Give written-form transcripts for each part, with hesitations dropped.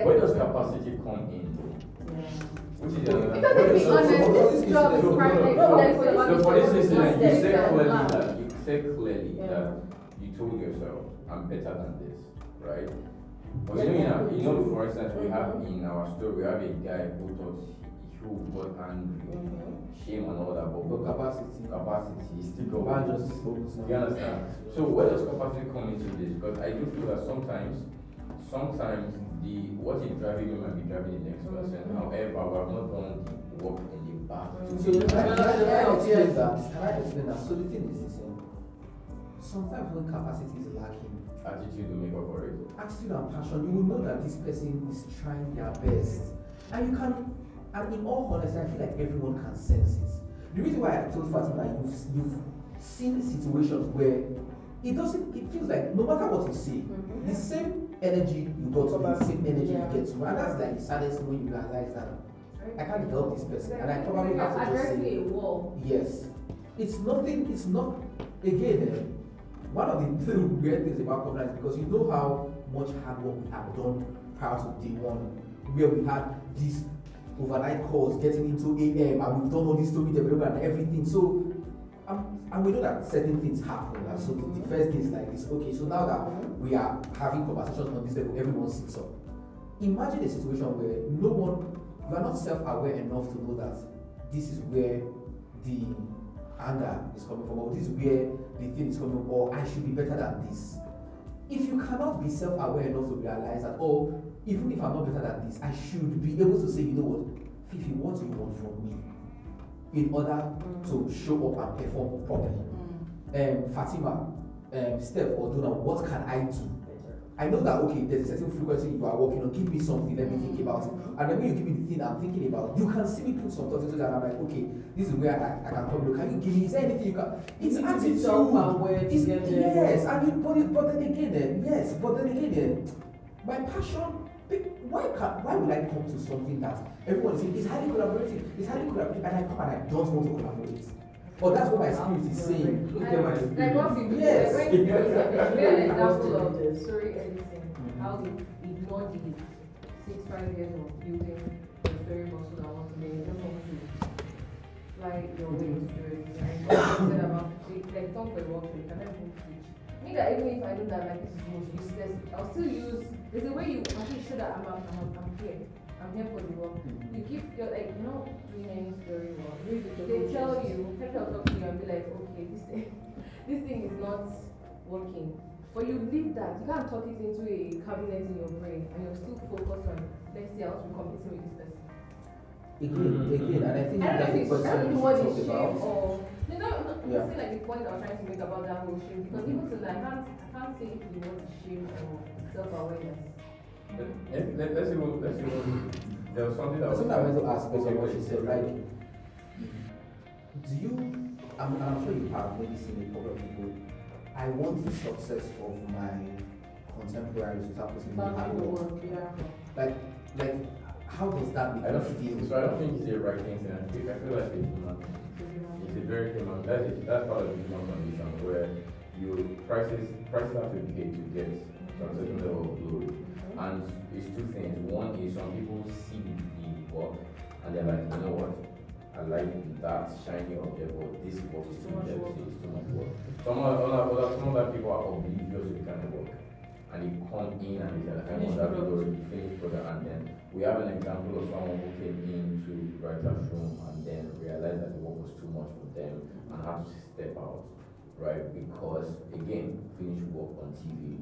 Where does capacity come in? Which is Because to be honest, this job is private. So for this incident, you said clearly that you told yourself, I'm better than this, right? But you know, for instance, we have in our story, we have a guy who thought who got angry, shame and all that, but capacity is still going. You understand? So where does capacity come into this? Because I do feel that sometimes what is driving you might be driving the next person. However, we have not done the work in the back. So can I explain that? So the thing is this, sometimes when capacity is lacking, Attitude will make up for it. attitude and passion, you will know that this person is trying their best. And you can, and in all honesty, I feel like everyone can sense it. The reason why I told Fatima, you've seen situations where it feels like no matter what you say, the same energy you got to the same energy you get to. And that's like the saddest when you realize that I can't help this person. And I probably have to just say, yes. It's not, again, one of the weird things about Covenant is because you know how much hard work we have done prior to day one, where we had these overnight calls getting into AM and we've done all this story development and everything. So and we know that certain things happen. And so the first day is like this. Okay, so now that we are having conversations on this level, everyone sits up. Imagine a situation where you are not self-aware enough to know that this is where the anger is coming from, or this is where the thing is coming from, or I should be better than this. If you cannot be self-aware enough to realize that, oh, even if I'm not better than this, I should be able to say, you know what, Fifi, what do you want from me? In order to show up and perform properly. Fatima, Steph or Donald, what can I do? I know that, okay, there's a certain frequency you are working on, give me something, let me think about it. And then when you give me the thing I'm thinking about, you can see me put some thoughts into that, and I'm like, okay, this is where I can come. Can you give me, is there anything you can? It's attitude. Yes, and but then again, my passion, why would I come to something that everyone is saying is highly collaborative, and I come and I don't want to collaborate? But that's what my spirit is saying. Like what we do, yes. When you an example of the story editing, how they ignore the 5 years of building the story muscle and what they just want to fly your way to do it. Like said about like talk for a work week and then move switch. Me that even if I know that like this is most useless, I'll still use there's a way you actually show that I'm here. I'm here for the work. You keep your like you're not doing any story work. They tell you, people will talk to you and be like, okay, this thing is not working. But you leave that. You can't talk it into a cabinet in your brain and you're still focused on let's see how to competing with this person. Again, and I think I don't know if it's what is shame about. or see like the point I was trying to make about that whole shame because even tonight I can't say if you want shame or self-awareness. Let's see what there was something that I wanted to ask based on what she said. Like, do you? I'm sure you have maybe seen a couple of people. I want the success of my contemporaries without putting in hard work. Like, how does that make you feel? So I don't think it's the right thing. I feel like it's a very human. That's part of the human condition where prices have to be paid to get some certain level of glory. And it's two things. One is some people see the work and they're like, you know what? I like that shiny object, but this work is too much work. Some other people are oblivious to the kind of work. And they come in and they say, I want that glory, finished product. And then we have an example of someone who came into the writer's room and then realized that the work was too much for them and had to step out. Right, because again, finish work on TV,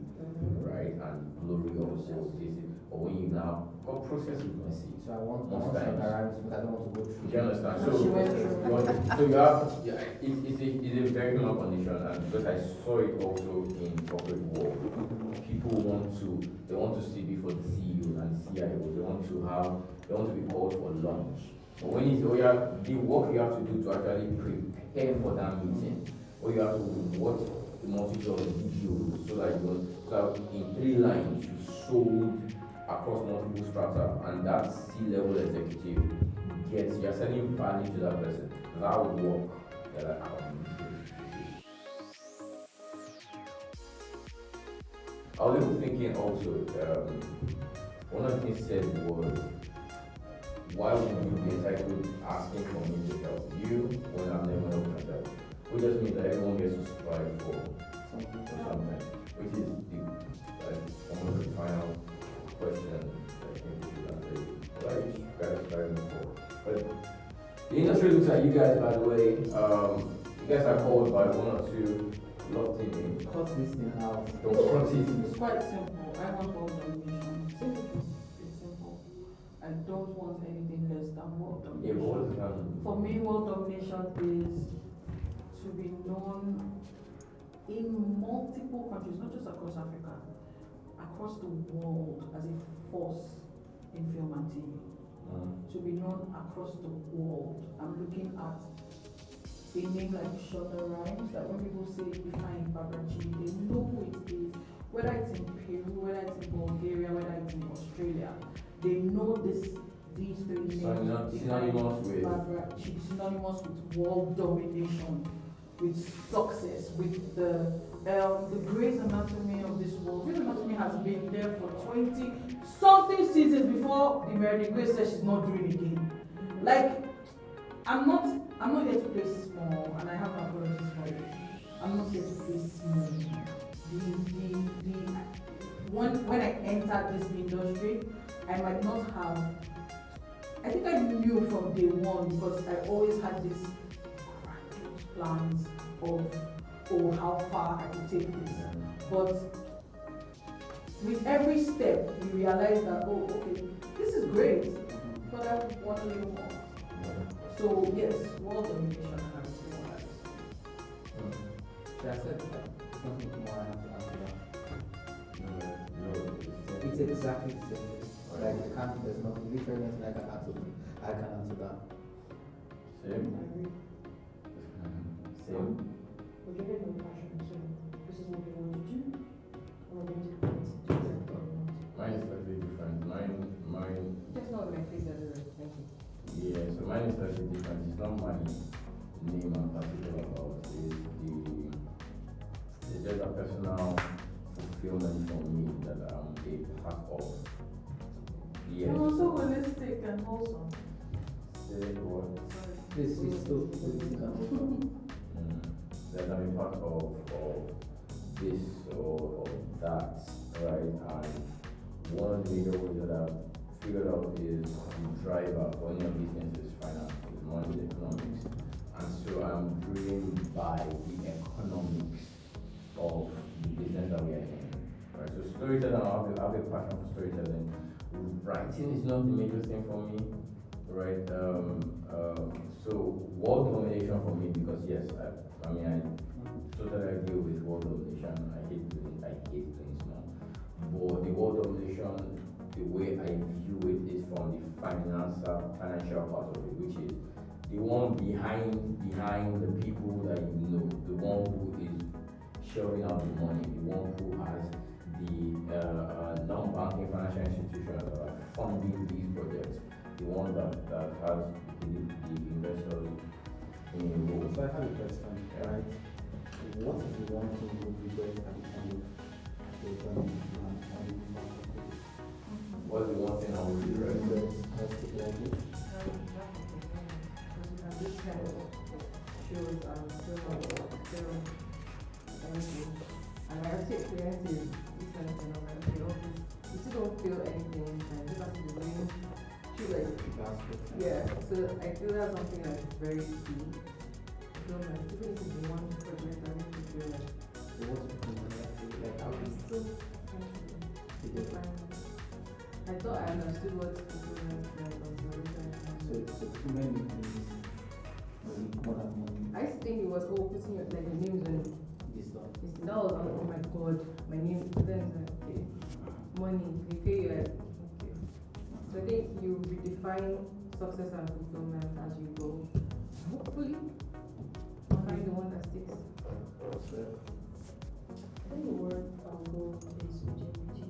right, and glory also this. But when you now got process is messy. So I want most times, but I don't want to go through. You understand? So you have it's a very human condition, and because I saw it also in corporate world, people want to see before the CEO and the CIO. They want to be called for lunch. But when it's the work you have to do to actually prepare for that meeting. Or you have to watch a multitude of videos so that in 3 lines you sold across multiple strata and that C-level executive you're sending value to that person. That would work. They're like, I was even thinking also, one of the things said was, why would you be entitled asking for me to help you when I'm never helped myself? Which just means that everyone gets to strive for something, which is almost the final question I think we should answer. What are you guys striving for? But the industry looks at you guys, by the way. You guys are called by one or two lofty names. Cut this thing out. Don't cut it. It's quite simple. I want world domination. It's simple. I don't want anything less than world Yeah, but what domination. does that mean? For me, world domination is to be known in multiple countries, not just across Africa, across the world as a force in film and TV. To be known across the world. I'm looking at a name like Shorter Rhymes, that when people say Ifeanyi Barbara Chidi, they know who it is. Whether it's in Peru, whether it's in Bulgaria, whether it's in Australia, they know these three names. Synonymous with Barbara Chidi, synonymous with world domination, with success, with the Grey's Anatomy of this world. Grey's Anatomy has been there for 20 something seasons before the Meredith Grey said she's not doing it again. Like, I'm not here to play small, and I have my apologies for it. I'm not here to play small. When I entered this industry, I might not have. I think I knew from day one, because I always had this grandiose plans of how far I could take this. But with every step, you realize that, oh, okay, this is great, but I want a little more. So yes, world domination and everything like that. Should I say that? Something more I have to answer that. no, It's exactly the same thing. Like, there's nothing different like I can answer that. same. Same. But you get no passion, so this is what you want to do. Or going to do Mine is slightly different. Mine. Just not my face everywhere. Thank you. Yeah. So mine is slightly different. It's not my name I'm particular about. It's just a personal fulfillment for me that I'm a part of. Yes. You're also holistic and wholesome. Say what? This is so political. That I'm a part of this or that, right? And one of the major ways that I've figured out is the driver for any of these things is finance, is money, economics. And so I'm driven by the economics of the business that we are in. Right? So storytelling, I have a passion for storytelling. Writing is not the major thing for me, right? So world domination for me, because yes, I totally agree with world domination. I hate doing small. But the world domination, the way I view it is from the financial part of it, which is the one behind the people that you know, the one who is shelling out the money, the one who has the non-banking financial institutions that are funding these projects, the one that has the investors in a role. So I have a question, right? What is the one thing you regret at the end of the journey? What's the one thing I would regret? Let's take it like this. This kind of shows still and I actually experienced this kind of phenomenon. You still don't feel anything, and just have to be doing yeah. So I feel that's something that's very key. So like, even if it's one project, I need to feel like So what's the thing like how I'm still finding. I thought I understood what fulfillment meant until so too many things more than money. I used to think it was putting your like the names on This stuff. that was oh my god, my name then it's like okay. Money, they pay you like okay. So I think you redefine success and fulfillment as you go. Hopefully find the one that sticks. I think the word I'll go is integrity.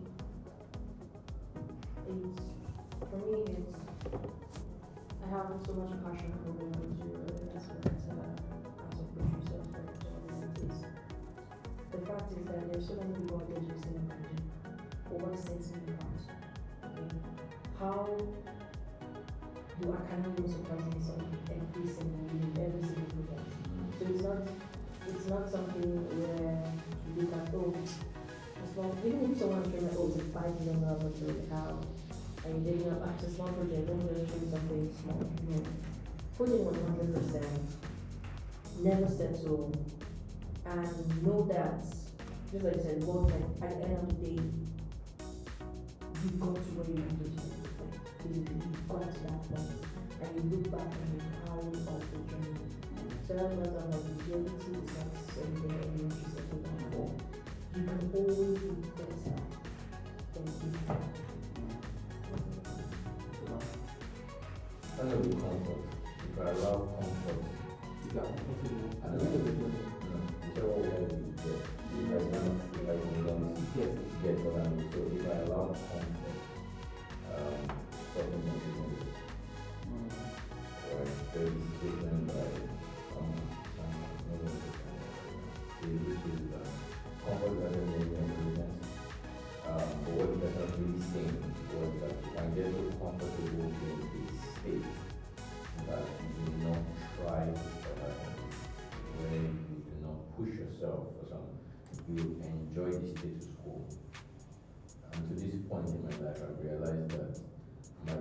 For me, I have so much passion for what I do as a producer, the fact is that there's so many people out there just saying, for what sets me apart. something, how do academics surprise me something every single week, every single project? So it's not something where you look at, oh, it's not, even if someone's showing like, oh, it's a $5 million project, how, and you're taking up a small project, don't really show you something small. No. Put in 100%, never settle, and know that, just like I said, God, like, at the end of the day, you got to where you want to be. You got to that point, and you look back and you're proud of the journey. So that's why I'm like, reality is not something that you should settle down for. You can always be better than before. That's a bit comfort. If I allow comfort, If you are comfortable at the end of the journey, whichever way you get, if I cannot, if I can don't get what I need. So if I allow comfort, something like this, right, there is a statement by which is comfort doesn't make improvements. But what that's not really saying was that you can get so comfortable in a state that you do not try for that, where you do not push yourself for something. You enjoy the status quo. And to this point in my life, I've realized that my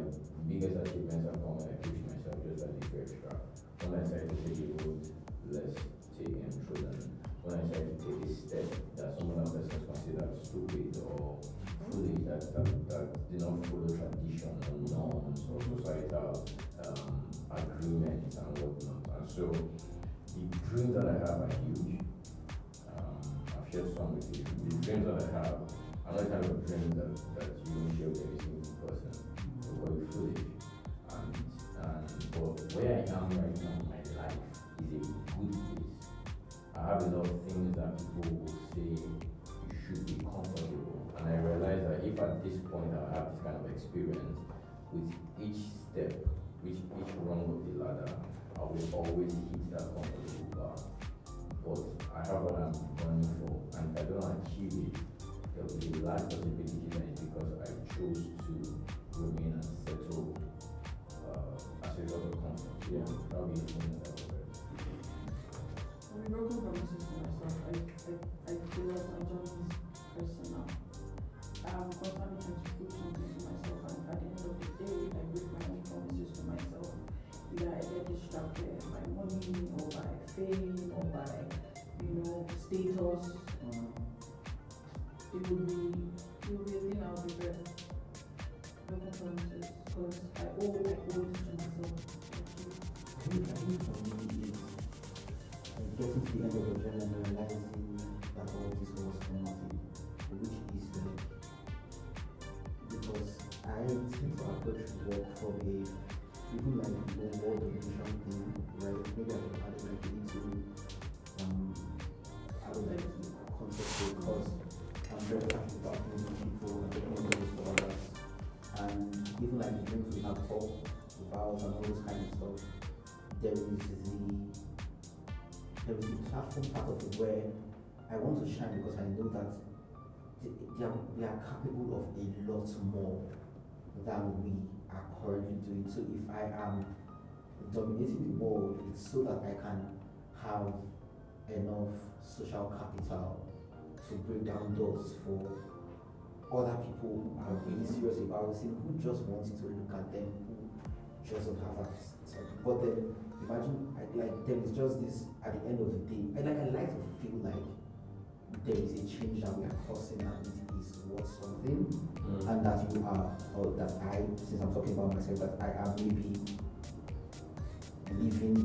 biggest achievements have come when I push myself just a little extra. When I decided to take a road less taken through than when I decided to take a step that someone else has considered stupid or foolish, that did not follow tradition or norms or societal agreements and whatnot. And so the dreams that I have are huge. I've shared some with you. The dreams that I have are not kind of dreams that you don't share with every single person. They're very foolish. But where I am right now in my life is a good place. I have a lot of things that people will say you should be comfortable. And I realize that if at this point I have this kind of experience, with each step, with each rung of the ladder, I will always hit that comfortable bar. But I have what I'm running for, and if I don't achieve it, there will be a large possibility that it's because I chose to remain and settle as a result of comfort. Yeah, that will be the thing that I will do. I've been broken promises to myself. I feel like my journey is personal. I'm constantly trying to prove something to myself, and at the end of the day, I break my own promises to myself. Either I get distracted by money, or by fame, or by, status. It would be a thing I'll regret. Broken promises, because I owe this to myself. I think for me is getting to the end of the journey and realizing that all this was for nothing, which is like, because I tend to approach work from even like the world domination thing, right? Maybe I can add it like into I would like to concept because I'm very passionate about meeting people and opening doors for others, and even like the things we have talked about and all those kind of stuff. There is the platform part of it where I want to shine because I know that they are capable of a lot more than we are currently doing. So if I am dominating the world, it's so that I can have enough social capital to break down doors for other people who are really serious about it, who just want you to look at them, who just don't have access. But then imagine there is just this at the end of the day. I like to feel like there is a change that we are causing and it is worth something, and that you are, or that I, since I'm talking about myself, that I am maybe living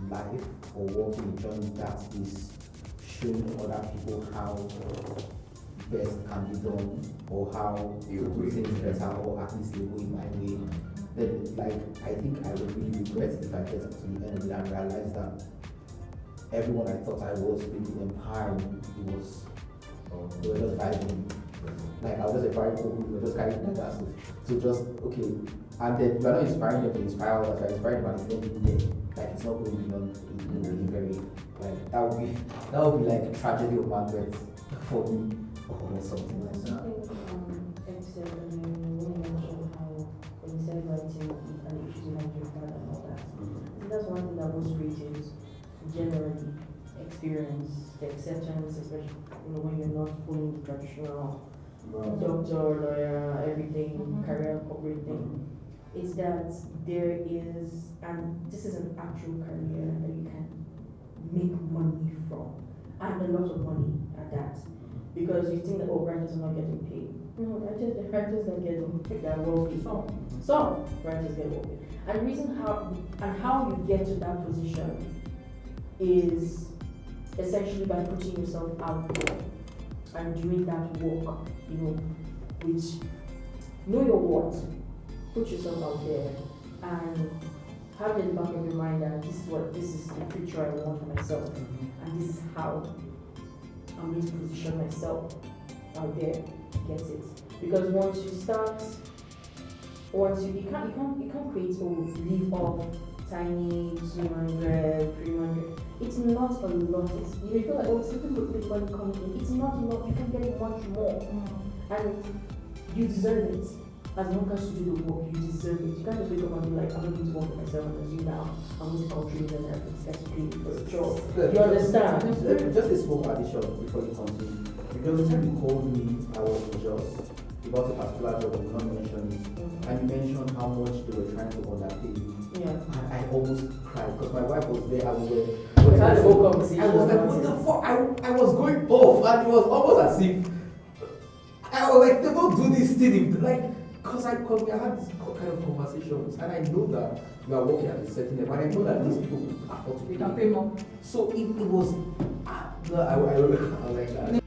a life or walking a journey that is showing other people how best can be done, or how you do things better, or at least they go in my way. Then, I think I would really regret if I get to the end of it and realize that everyone I thought I was really empowering, they were just vibing. I was just empowering people who were just carrying that stuff. So just, okay, and then you're not inspiring them to inspire others, you're inspiring them and it's not being there. It's not going beyond, really very, that would be like a tragedy of Margaret for me, or something like that. I think, Ed said, when you mentioned when you started writing and the issues you had with your father and all that. I think that's one thing that most creatives generally experience, the acceptance, especially when you're not following the traditional doctor, lawyer, everything, career, corporate thing. It's that there is, and this is an actual career that you can make money from, and a lot of money at that. Because you think that, oh, writers are not getting paid. No, writers don't get paid, they're wealthy. Some writers get wealthy. And the reason how you get to that position is essentially by putting yourself out there and doing that work, which know your worth, put yourself out there and have in the back of your mind that this is the picture I want for myself, and this is how I'm going to position myself out there to get it. Because once you can't create or leave off tiny 200, 300. It's not a lot. You feel like, oh, it's little bit money coming in. It's not enough. You can get it much more, and you deserve it. As long as you do the work, you deserve it. You can't just wake up and be like, I'm not going to work for myself and assume now I'm going to contribute and everything that's paid for a job. You understand? Just a small addition before you continue. Because the time you called me, I was just about a particular job, I will not mention it. And you mentioned how much they were trying to underpay you. Yeah. And I almost cried because my wife was there and we had the whole conversation. I was like, what the fuck? I was going off, and it was almost as if I was like, they don't do this thing. Because we had this kind of conversations, and I know that we are working at a certain level, and I know that these people afford to pay more. So it was, I like that.